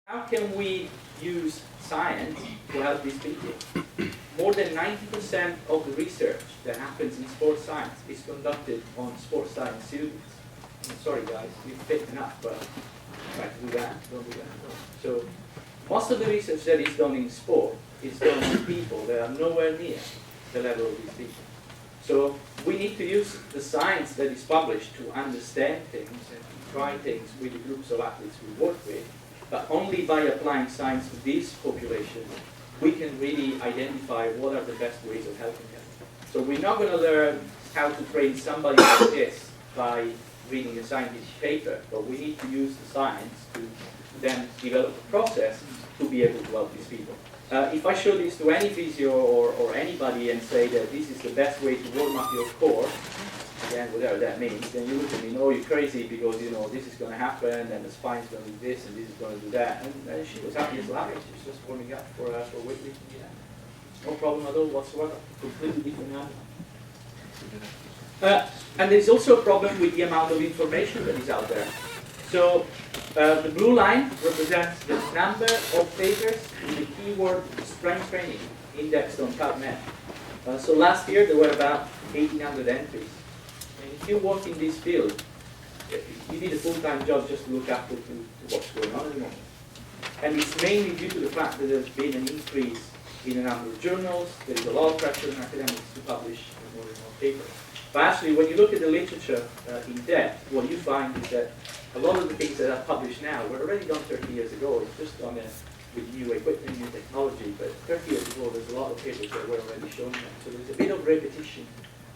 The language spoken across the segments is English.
How can we use science to help these people? More than 90% of the research that happens in sports science is conducted on sports science students. I'm sorry guys, you've taken up, but try to do that, don't do that. So most of the research that is done in sport is done on people that are nowhere near the level of these people. So we need to use the science that is published to understand things and to try things with the groups of athletes we work with, but only by applying science to these populations, we can really identify what are the best ways of helping them. So we're not going to learn how to train somebody like this by reading a scientific paper, but we need to use the science to then develop a process to be able to help these people. If I show this to any physio or anybody and say that this is the best way to warm up your core, again, whatever that means, then you look at me, no, you're crazy because, you know, this is going to happen and the spine's going to do this and this is going to do that. And she was happy as Larry. She was just warming up for weightlifting. Yeah. No problem at all whatsoever. Completely different animal. And there's also a problem with the amount of information that is out there. So the blue line represents the number of papers with the keyword strength training indexed on PubMed. So last year there were about 1,800 entries. And if you work in this field, you need a full-time job just to look after to what's going on at the moment. And it's mainly due to the fact that there's been an increase in the number of journals. There is a lot of pressure on academics to publish more and more papers. But actually, when you look at the literature in depth, what you find is that a lot of the things that are published now were already done 30 years ago. It's just done with new equipment, new technology. But 30 years ago, there's a lot of papers that were already shown them. So there's a bit of repetition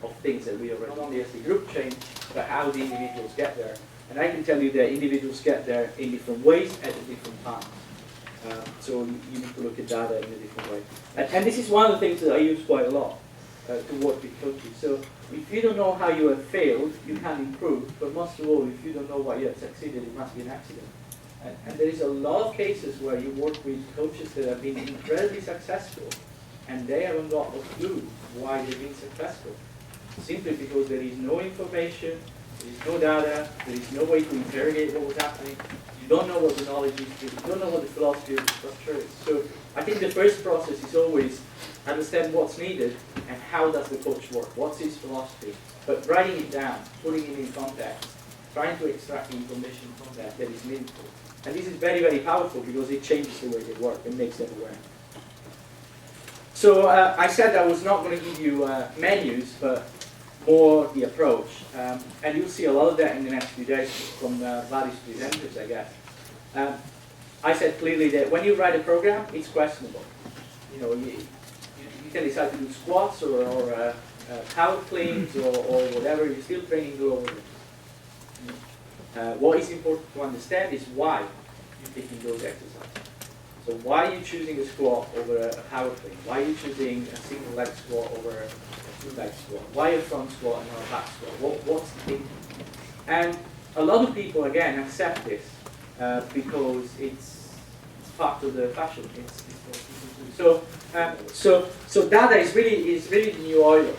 of things that we already, not only as the group change, but how the individuals get there. And I can tell you that individuals get there in different ways at different times. So you need to look at data in a different way. And this is one of the things that I use quite a lot to work with coaches. So if you don't know how you have failed, you can improve. But most of all, if you don't know why you have succeeded, it must be an accident. And there is a lot of cases where you work with coaches that have been incredibly successful, and they haven't got a clue why they've been successful. Simply because there is no information, there is no data, there is no way to interrogate what was happening. You don't know what the knowledge is, you don't know what the philosophy of the structure is. So I think the first process is always understand what's needed and how does the coach work, what's his philosophy. But writing it down, putting it in context, trying to extract the information from that is meaningful. And this is very, very powerful because it changes the way they work and makes them aware. So I said I was not going to give you menus, but more the approach. And you'll see a lot of that in the next few days from various presenters, I guess. I said clearly that when you write a program, it's questionable. You know, you can decide to do squats or power cleans or whatever. You're still training globally. What is important to understand is why you're taking those exercises. So why are you choosing a squat over a power clean? Why are you choosing a single leg squat over a two-leg squat? Why a front squat and not a back squat? What's the thing? And a lot of people, again, accept this because it's part of the fashion. So data is really the new oil.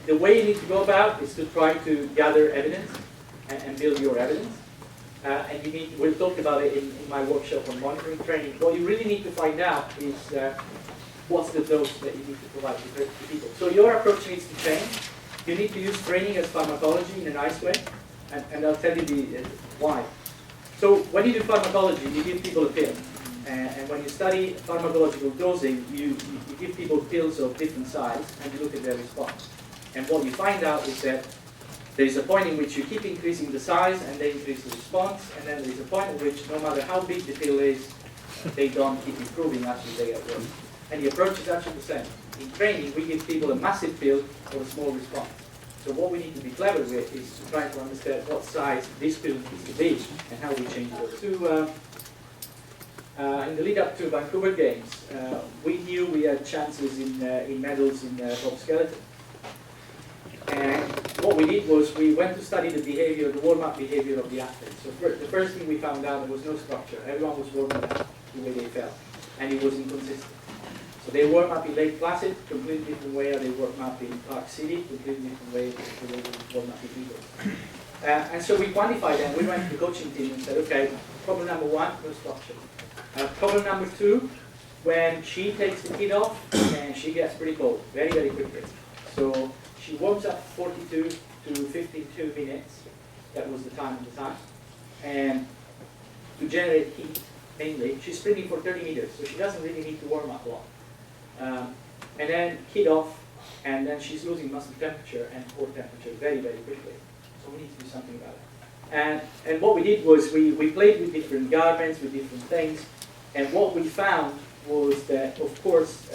The way you need to go about is to try to gather evidence and build your evidence. And we'll talk about it in my workshop on monitoring training. What you really need to find out is what's the dose that you need to provide to people. So your approach needs to change. You need to use training as pharmacology in a nice way, and I'll tell you why. So when you do pharmacology, you give people a pill. And when you study pharmacological dosing, you give people pills of different size, and you look at their response. And what you find out is that there is a point in which you keep increasing the size and they increase the response, and then there is a point at which no matter how big the pill is, they don't keep improving, actually they get worse. And the approach is actually the same. In training, we give people a massive pill for a small response. So what we need to be clever with is to try to understand what size this pill needs to be and how we change it. In the lead up to Vancouver Games, we knew we had chances in medals in top skeleton. And what we did was we went to study the behavior, the warm-up behavior of the athletes. So the first thing we found out, there was no structure. Everyone was warming up the way they felt, and it was inconsistent. So they warm up in Lake Placid, completely different way. They warm up in Park City, completely different way than the way they warm up in Eagles. And so we quantified that. We went to the coaching team and said, okay, problem number one, no structure. Problem number 2, when she takes the kid off, and she gets pretty cold, very, very quickly. So she warms up 42 to 52 minutes, that was the time at the time, and to generate heat, mainly, she's sprinting for 30 meters, so she doesn't really need to warm up a lot. And then kid off, and then she's losing muscle temperature and core temperature very, very quickly. So we need to do something about it. And what we did was we played with different garments, with different things, and what we found was that, of course,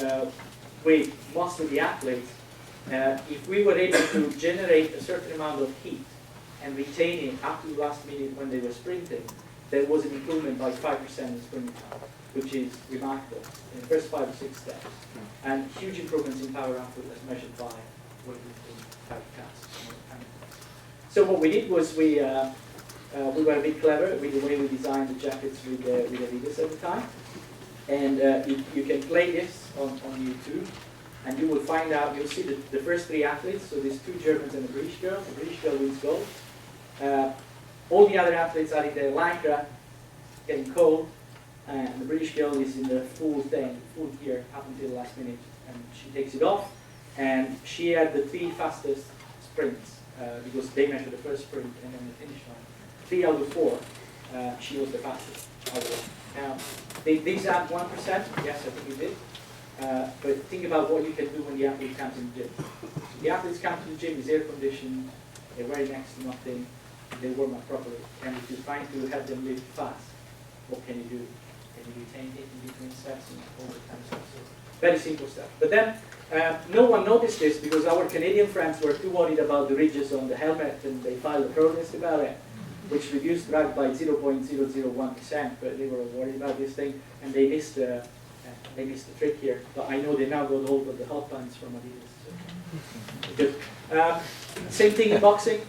with most of the athletes, if we were able to generate a certain amount of heat and retain it up to the last minute when they were sprinting, there was an improvement by 5% in sprinting time, which is remarkable in the first 5 or 6 steps. And huge improvements in power output as measured by what we did in tasks. So what we did was we were a bit clever with the way we designed the jackets with Adidas at the time. And you can play this on YouTube, and you will find out, you'll see the first 3 athletes, so there's 2 Germans and a British girl. The British girl wins gold. All the other athletes are in their lycra, getting cold, and the British girl is in the full thing, full gear up until the last minute, and she takes it off, and she had the 3 fastest sprints, because they measured the first sprint and then the finish line. 3 out of 4, she was the fastest. Now, these add 1%, yes, I think we did. But think about what you can do when the athlete comes in the gym. So the athletes come to the gym, is air conditioned, they're wearing next to nothing, they warm up properly. And if you're trying to help them lift fast, what can you do? Can you retain it in between steps and all the kind of stuff? So very simple stuff. But then no one noticed this because our Canadian friends were too worried about the ridges on the helmet, and they filed a protest about it, which reduced drag by 0.001%, but they were worried about this thing, and they missed the trick here. But I know they now got hold of the hot pants from Adidas. So. Good. Same thing in boxing.